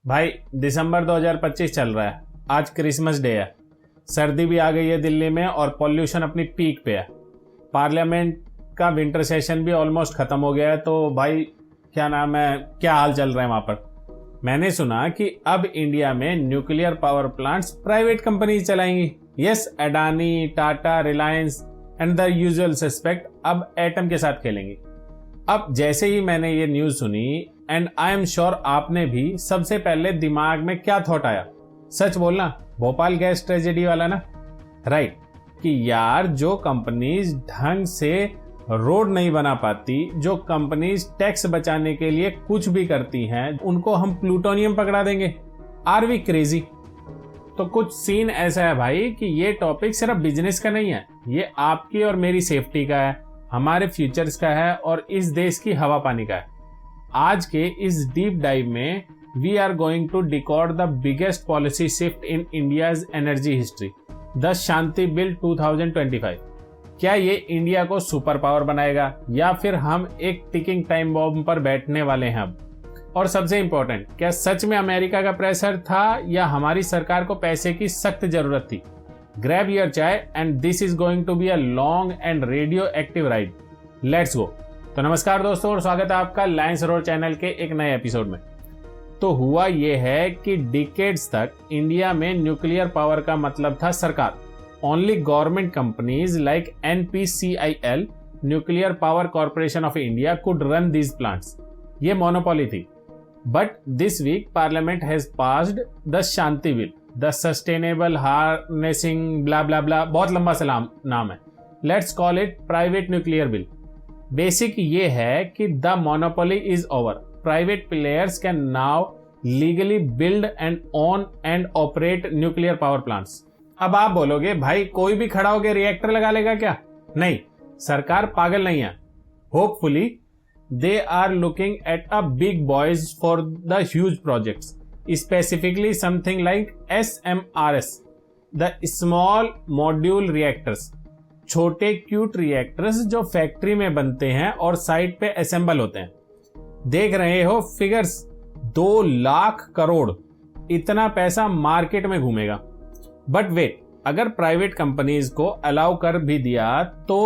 भाई दिसंबर 2025 चल रहा है। आज क्रिसमस डे है। सर्दी भी आ गई है दिल्ली में और पॉल्यूशन अपनी पीक पे है। पार्लियामेंट का विंटर सेशन भी ऑलमोस्ट खत्म हो गया है। तो भाई क्या नाम है, क्या हाल चल रहा है वहां पर? मैंने सुना कि अब इंडिया में nuclear power plants private companies चलाएंगी। Yes, Adani, Tata, Reliance and the usual suspect अब एटम के साथ खेलेंगी। अब जैसे ही मैंने ये न्यूज सुनी, एंड आई एम श्योर आपने भी, सबसे पहले दिमाग में क्या थॉट आया? सच बोलना, भोपाल गैस ट्रेजेडी वाला ना? राइट, कि यार जो कंपनीज ढंग से रोड नहीं बना पाती, जो कंपनीज टैक्स बचाने के लिए कुछ भी करती हैं, उनको हम प्लूटोनियम पकड़ा देंगे। Are we crazy? तो कुछ सीन ऐसा है भाई कि ये टॉपिक सिर्फ बिजनेस का नहीं है, ये आपकी और मेरी सेफ्टी का है, हमारे फ्यूचर्स का है और इस देश की हवा पानी का है। आज के इस डीप डाइव में we are going to decode the biggest policy shift in India's energy history, the Shanti bill 2025। क्या ये इंडिया को सुपर पावर बनाएगा या फिर हम एक टिकिंग टाइम बॉम्ब पर बैठने वाले हैं अब? और सबसे इंपॉर्टेंट, क्या सच में अमेरिका का प्रेशर था या हमारी सरकार को पैसे की सख्त जरूरत थी? Grab your chai and this is going to be a long and radioactive ride. Let's go. तो नमस्कार दोस्तों और स्वागत है आपका लायंस रोड चैनल के एक नए एपिसोड में। तो हुआ ये है कि डिकेड्स तक इंडिया में न्यूक्लियर पावर का मतलब था सरकार। Only government companies like NPCIL, nuclear power corporation of India, could run these plants. ये मोनोपोली थी। But this week parliament has passed the Shanti bill, the sustainable harnessing blah blah blah, बहुत लंबा सा नाम है। Let's call it private nuclear bill. Basic ये है कि the monopoly is over. Private players can now legally build and own and operate nuclear power plants. अब आप बोलोगे भाई कोई भी खड़ा होकर रिएक्टर लगा लेगा क्या? नहीं, सरकार पागल नहीं है। Hopefully they are looking at a big boys for the huge projects, specifically something like SMRS, the small module reactors, छोटे क्यूट रिएक्टर्स जो फैक्ट्री में बनते हैं और साइट पे असेंबल होते हैं। देख रहे हो फिगर्स, 2 लाख करोड़, इतना पैसा मार्केट में घूमेगा। बट वेट, अगर प्राइवेट कंपनीज को अलाउ कर भी दिया तो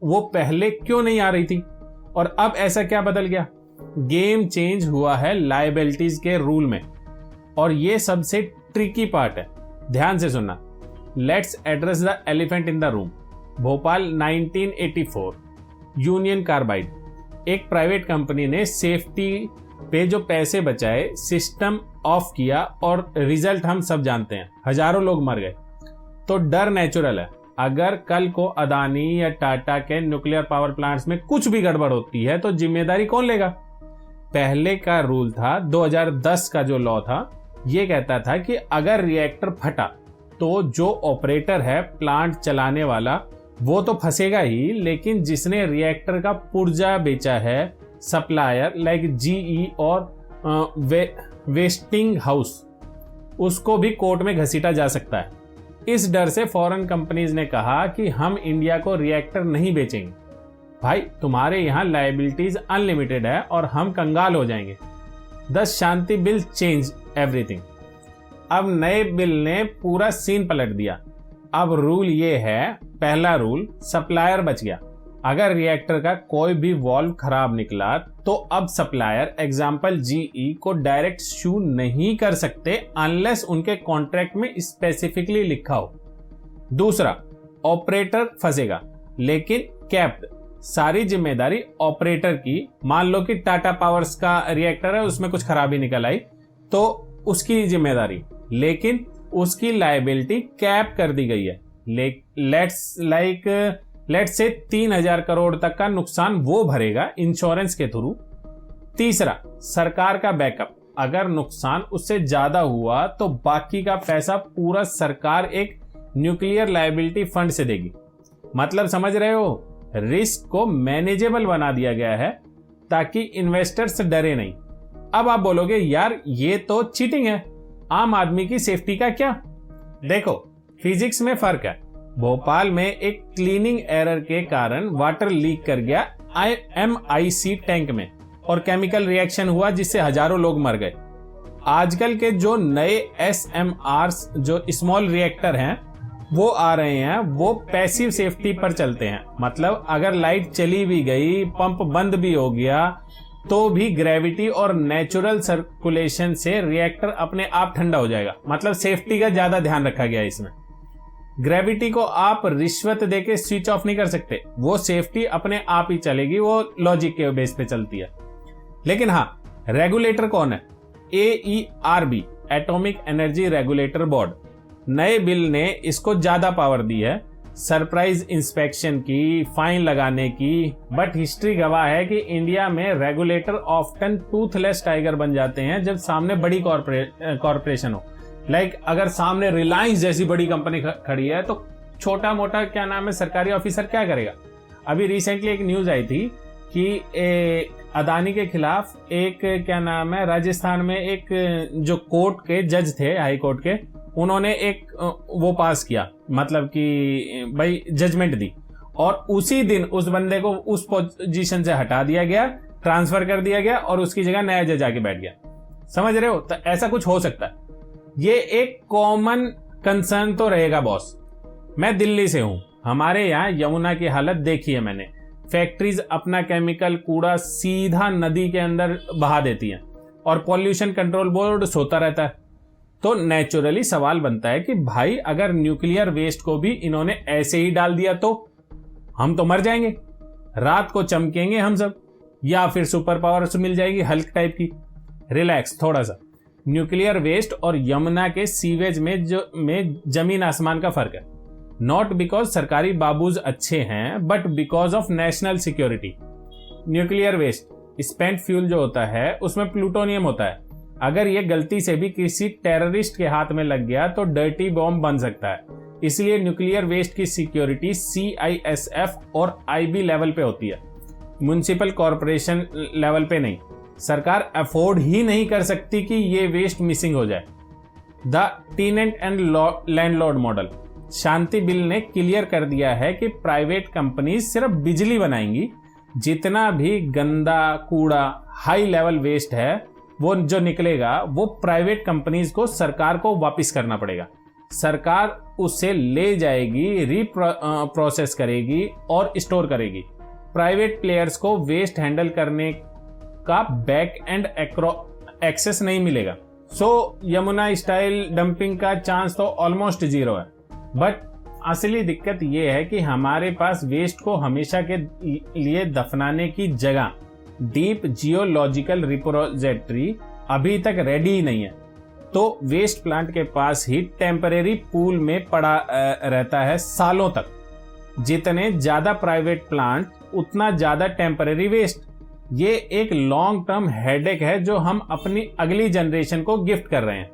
वो पहले क्यों नहीं आ रही थी और अब ऐसा क्या बदल गया? गेम चेंज हुआ है लायबिलिटीज के रूल में, और ये सबसे ट्रिकी पार्ट है। ध्यान से सुनना। Let's address the elephant in the room. Bhopal 1984, union carbide, एक प्राइवेट कंपनी ने सेफ्टी पे जो पैसे बचाए, सिस्टम ऑफ किया और रिजल्ट हम सब जानते हैं, हजारों लोग मर गए। तो डर नेचुरल है। अगर कल को अदानी या टाटा के न्यूक्लियर पावर प्लांट्स में कुछ भी गड़बड़ होती है तो जिम्मेदारी कौन लेगा? पहले का रूल था, 2010 का जो लॉ था, ये कहता था कि अगर रिएक्टर फटा तो जो ऑपरेटर है, प्लांट चलाने वाला, वो तो फंसेगा ही, लेकिन जिसने रिएक्टर का पुर्जा बेचा है, सप्लायर लाइक GE और वेस्टिंग हाउस, उसको भी कोर्ट में घसीटा जा सकता है। इस डर से फॉरेन कंपनीज ने कहा कि हम इंडिया को रिएक्टर नहीं बेचेंगे। भाई तुम्हारे यहां लायबिलिटीज अनलिमिटेड है और हम कंगाल हो जाएंगे। The Shanti bill change everything. अब नए बिल ने पूरा सीन पलट दिया। अब रूल ये है, पहला रूल, सप्लायर बच गया। अगर रिएक्टर का कोई भी वॉल्व खराब निकला तो अब सप्लायर, एग्जांपल GE, को डायरेक्ट शू नहीं कर सकते अनलेस उनके कॉन्ट्रैक्ट में स्पेसिफिकली लिखा हो। दूसरा, ऑपरेटर फंसेगा लेकिन कैप्ड, सारी जिम्मेदारी ऑपरेटर की। मान लो कि टाटा पावर्स का रिएक्टर है, उसमें कुछ खराबी निकल आई तो उसकी जिम्मेदारी, लेकिन उसकी लायबिलिटी कैप कर दी गई है। लेट्स से 3000 करोड़ तक का नुकसान वो भरेगा इंश्योरेंस के थ्रू। तीसरा, सरकार का बैकअप। अगर नुकसान उससे ज्यादा हुआ तो बाकी का पैसा पूरा सरकार एक न्यूक्लियर लायबिलिटी फंड से देगी। मतलब समझ रहे हो, रिस्क को मैनेजेबल बना दिया गया है ताकि इन्वेस्टर्स डरे नहीं। अब आप बोलोगे यार ये तो चीटिंग है, आम आदमी की सेफ्टी का क्या? देखो, फिजिक्स में फर्क है। भोपाल में एक क्लीनिंग एरर के कारण वाटर लीक कर गया MIC टैंक में और केमिकल रिएक्शन हुआ जिससे हजारों लोग मर गए। आजकल के जो नए SMRs जो स्मॉल रिएक्टर हैं वो आ रहे हैं, वो पैसिव सेफ्टी पर चलते हैं। मतलब अगर लाइट चली भी गई, पंप बंद भी हो गया, तो भी ग्रेविटी और नेचुरल सर्कुलेशन से रिएक्टर अपने आप ठंडा हो जाएगा। मतलब सेफ्टी का ज्यादा ध्यान रखा गया इसमें। ग्रेविटी को आप रिश्वत देके स्विच ऑफ नहीं कर सकते, वो सेफ्टी अपने आप ही चलेगी, वो लॉजिक के बेस पे चलती है। लेकिन हाँ, रेगुलेटर कौन है? AERB, atomic energy regulator board. नए बिल ने इसको ज्यादा पावर दी है, सरप्राइज इंस्पेक्शन की, फाइन लगाने की। बट हिस्ट्री गवाह है कि इंडिया में रेगुलेटर ऑफ्टन टूथलेस टाइगर बन जाते हैं जब सामने बड़ी कॉरपोरेशन हो। लाइक अगर सामने रिलायंस जैसी बड़ी कंपनी खड़ी है तो छोटा मोटा क्या नाम है सरकारी ऑफिसर क्या करेगा? अभी रिसेंटली एक न्यूज आई थी कि अदानी के खिलाफ एक क्या नाम है राजस्थान में एक जो कोर्ट के जज थे, हाई कोर्ट के, उन्होंने एक वो पास किया, मतलब कि भाई जजमेंट दी, और उसी दिन उस बंदे को उस पोजीशन से हटा दिया गया, ट्रांसफर कर दिया गया और उसकी जगह नया जज आके बैठ गया। समझ रहे हो? तो ऐसा कुछ हो सकता है। ये एक कॉमन कंसर्न तो रहेगा बॉस। मैं दिल्ली से हूं, हमारे यहाँ यमुना की हालत देखी है मैंने। फैक्ट्रीज अपना केमिकल कूड़ा सीधा नदी के अंदर बहा देती हैं और पॉल्यूशन कंट्रोल बोर्ड सोता रहता है। तो नेचुरली सवाल बनता है कि भाई अगर न्यूक्लियर वेस्ट को भी इन्होंने ऐसे ही डाल दिया तो हम तो मर जाएंगे, रात को चमकेंगे हम सब, या फिर सुपर पावर्स मिल जाएगी हल्क टाइप की। रिलैक्स थोड़ा सा। न्यूक्लियर वेस्ट और यमुना के सीवेज में जमीन आसमान का फर्क है। नॉट बिकॉज सरकारी बाबूज अच्छे हैं, but because of national security. Nuclear waste spent fuel जो होता है उसमें प्लूटोनियम होता है। अगर ये गलती से भी किसी टेररिस्ट के हाथ में लग गया तो डर्टी बॉम्ब बन सकता है। इसलिए न्यूक्लियर वेस्ट की सिक्योरिटी CISF और IB लेवल पे होती है, म्युनिसिपल कॉरपोरेशन लेवल पे नहीं। सरकार अफोर्ड ही नहीं कर सकती कि ये वेस्ट मिसिंग हो जाए। The tenant and landlord model. Shanti bill ने क्लियर कर दिया है कि प्राइवेट कंपनी सिर्फ बिजली बनाएंगी, जितना भी गंदा कूड़ा हाई लेवल वेस्ट है वो जो निकलेगा वो प्राइवेट कंपनीज को सरकार को वापस करना पड़ेगा। सरकार उसे ले जाएगी, रीप्रोसेस करेगी और स्टोर करेगी। प्राइवेट प्लेयर्स को वेस्ट हैंडल करने का बैक एंड एक्सेस नहीं मिलेगा। सो यमुना स्टाइल डंपिंग का चांस तो ऑलमोस्ट जीरो है। बट असली दिक्कत यह है कि हमारे पास वेस्ट को हमेशा के लिए दफनाने की जगह डीप जियोलॉजिकल रिपोजिटरी अभी तक रेडी ही नहीं है। तो वेस्ट प्लांट के पास ही टेम्परेरी पूल में पड़ा रहता है सालों तक। जितने ज्यादा प्राइवेट प्लांट उतना ज्यादा टेम्परेरी वेस्ट। ये एक लॉन्ग टर्म हेडेक है जो हम अपनी अगली जनरेशन को गिफ्ट कर रहे हैं।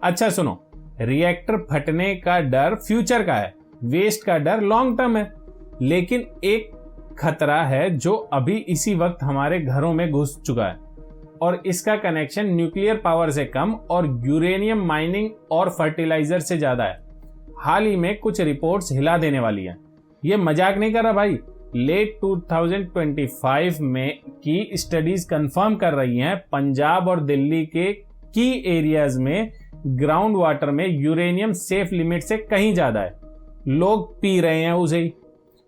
अच्छा सुनो, रिएक्टर फटने का डर फ्यूचर का है, वेस्ट का डर लॉन्ग टर्म है। लेकिन एक खतरा है जो अभी इसी वक्त हमारे घरों में घुस चुका है, और इसका कनेक्शन न्यूक्लियर पावर से कम और यूरेनियम माइनिंग और फर्टिलाइजर से ज्यादा है। हाल ही में कुछ रिपोर्ट्स हिला देने वाली हैं। ये मजाक नहीं कर रहा भाई। लेट 2025 में की स्टडीज कंफर्म कर रही हैं पंजाब और दिल्ली के की एरियाज में ग्राउंड वाटर में यूरेनियम सेफ लिमिट से कहीं ज्यादा है। लोग पी रहे हैं उसे ही।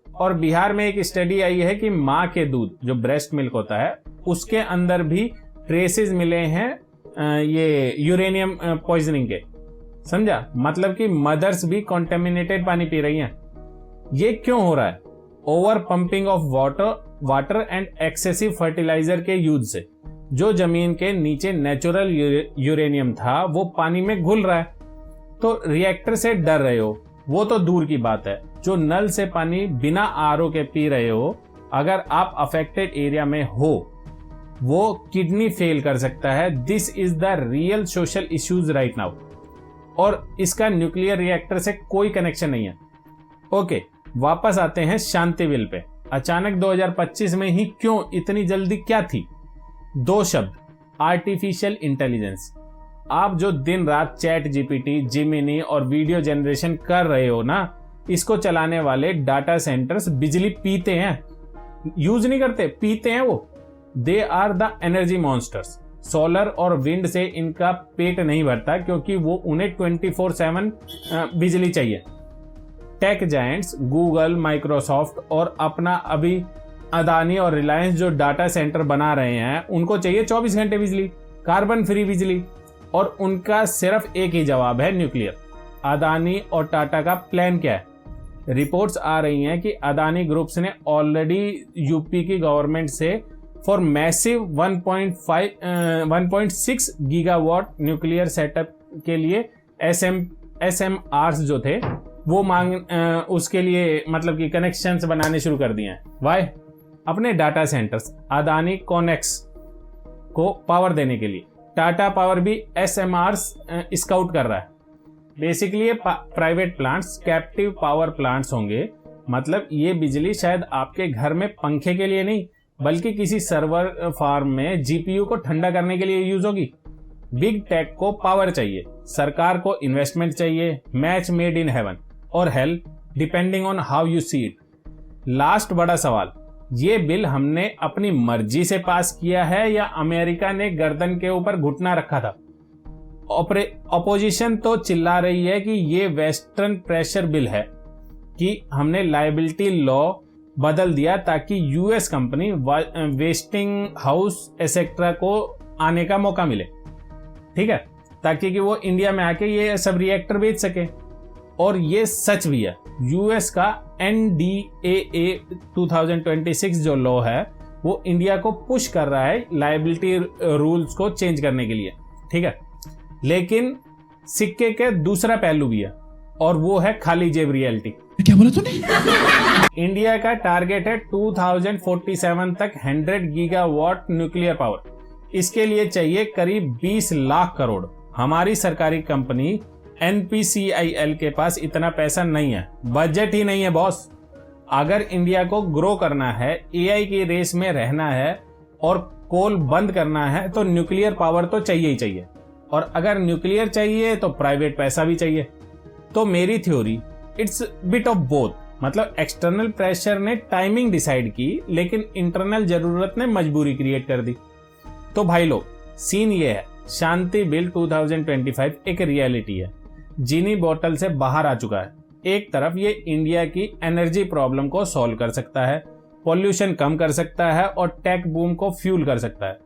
और बिहार में एक स्टडी आई है कि माँ के दूध जो ब्रेस्ट मिल्क होता है उसके अंदर भी ट्रेसेस मिले हैं ये यूरेनियम पॉइजनिंग के। समझा? मतलब कि मदर्स भी कॉन्टेमिनेटेड पानी पी रही हैं। ये क्यों हो रहा है? Over pumping of water and excessive fertiliser के यूज से। जो जमीन के नीचे नेचुरल यूरेनियम था वो पानी में घुल रहा है। तो रिएक्टर से डर रहे हो वो तो दूर की बात है, जो नल से पानी बिना RO के पी रहे हो, अगर आप अफेक्टेड एरिया में हो वो किडनी फेल कर सकता है। This is the real social issues right now, और इसका न्यूक्लियर रिएक्टर से कोई कनेक्शन नहीं है। ओके, वापस आते हैं शांति बिल पे। अचानक 2025 में ही क्यों इतनी जल्दी क्या थी? 2 शब्द, आर्टिफिशियल इंटेलिजेंस। आप जो दिन रात चैट GPT, जिमिनी और वीडियो जनरेशन कर रहे हो ना, इसको चलाने वाले डाटा सेंटर्स बिजली पीते हैं, यूज नहीं करते, पीते हैं वो। They are the energy monsters. Solar और विंड से इनका पेट नहीं भरता, क्योंकि वो उन्हें 24/7 बिजली चाहिए। टेक जायंट्स गूगल, माइक्रोसॉफ्ट और अपना अभी अदानी और रिलायंस जो डाटा सेंटर बना रहे हैं, उनको चाहिए 24 घंटे बिजली, कार्बन फ्री बिजली, और उनका सिर्फ एक ही जवाब है, न्यूक्लियर। अदानी और टाटा का प्लान क्या है? रिपोर्ट्स आ रही हैं कि अदानी ग्रुप्स ने ऑलरेडी यूपी की गवर्नमेंट से for massive 1.6 gigawatt nuclear setup के लिए SMRs जो थे वो उसके लिए मतलब कि कनेक्शंस बनाने शुरू कर दिए हैं। वाई? अपने डाटा सेंटर्स अदानी कॉनेक्स को पावर देने के लिए। टाटा पावर भी SMRs स्काउट कर रहा है। बेसिकली ये private plants captive power plants होंगे। मतलब ये बिजली शायद आपके घर में पंखे के लिए नहीं, बल्कि किसी सर्वर फार्म में GPU को ठंडा करने के लिए यूज होगी। बिग टेक को पावर चाहिए, सरकार को इन्वेस्टमेंट चाहिए, मैच मेड इन हेवन और hello, depending on how you see it. Last बड़ा सवाल, ये बिल हमने अपनी मर्जी से पास किया है या अमेरिका ने गर्दन के ऊपर घुटना रखा था? अपोजिशन तो चिल्ला रही है कि ये वेस्टर्न प्रेशर बिल है, कि हमने लायबिलिटी लॉ बदल दिया ताकि US company wasting house et cetera को आने का मौका मिले, ठीक है, ताकि कि वो इंडिया में आके ये सब रिएक्टर बेच सके। और ये सच भी है। यूएस का NDAA 2026 जो लॉ है वो इंडिया को पुश कर रहा है लायबिलिटी रूल्स को चेंज करने के लिए, ठीक है। लेकिन सिक्के के दूसरा पहलू भी है, और वो है खाली जेब रियलिटी। क्या बोला तूने? इंडिया का टारगेट है 2047 तक 100 गीगावाट न्यूक्लियर पावर। इसके लिए चाहिए करीब 20 लाख करोड़। हमारी सरकारी कंपनी NPCIL के पास इतना पैसा नहीं है, बजट ही नहीं है बॉस। अगर इंडिया को ग्रो करना है, AI की रेस में रहना है और कोल बंद करना है, तो न्यूक्लियर पावर तो चाहिए ही चाहिए। और अगर न्यूक्लियर चाहिए तो प्राइवेट पैसा भी चाहिए। तो मेरी theory, it's bit of both. मतलब एक्सटर्नल प्रेशर ने टाइमिंग डिसाइड की, लेकिन इंटरनल जरूरत ने मजबूरी क्रिएट कर दी। तो भाई लोग, सीन ये है, शांति बिल 2025 एक रियलिटी है, चीनी बोतल से बाहर आ चुका है। एक तरफ ये इंडिया की एनर्जी प्रॉब्लम को सॉल्व कर सकता है, पॉल्यूशन कम कर सकता है और टेक बूम को फ्यूल कर सकता है।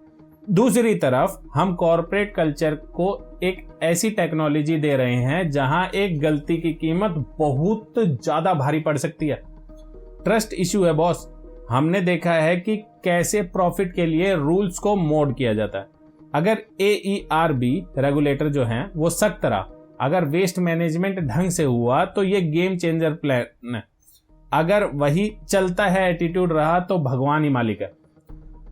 दूसरी तरफ हम कॉर्पोरेट कल्चर को एक ऐसी टेक्नोलॉजी दे रहे हैं जहां एक गलती की कीमत बहुत ज्यादा भारी पड़ सकती है। ट्रस्ट इश्यू है बॉस। हमने देखा है कि कैसे प्रॉफिट के लिए रूल्स को मोड किया जाता है। अगर AERB रेगुलेटर जो हैं वो सख्त रहा, अगर वेस्ट मैनेजमेंट ढंग से हुआ तो ये गेम चेंजर प्लान है। अगर वही चलता है एटीट्यूड रहा तो भगवान ही मालिक है।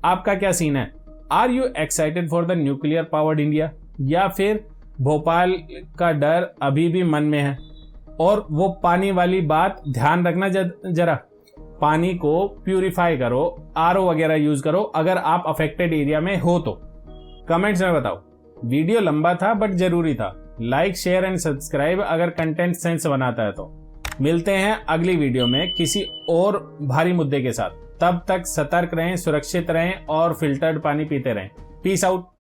आपका क्या सीन है? Are you excited for the nuclear powered India, या फिर भोपाल का डर अभी भी मन में है? और वो पानी वाली बात ध्यान रखना जरा, पानी को प्यूरिफाई करो, RO वगैरह यूज करो अगर आप अफेक्टेड एरिया में हो तो। कमेंट्स में बताओ। वीडियो लंबा था बट जरूरी था। लाइक, शेयर एंड सब्सक्राइब अगर कंटेंट सेंस बनाता है तो। मिलते हैं अगली वीडियो में किसी और भारी मुद्दे के साथ। तब तक सतर्क रहें, सुरक्षित रहें और फिल्टर्ड पानी पीते रहें। Peace out.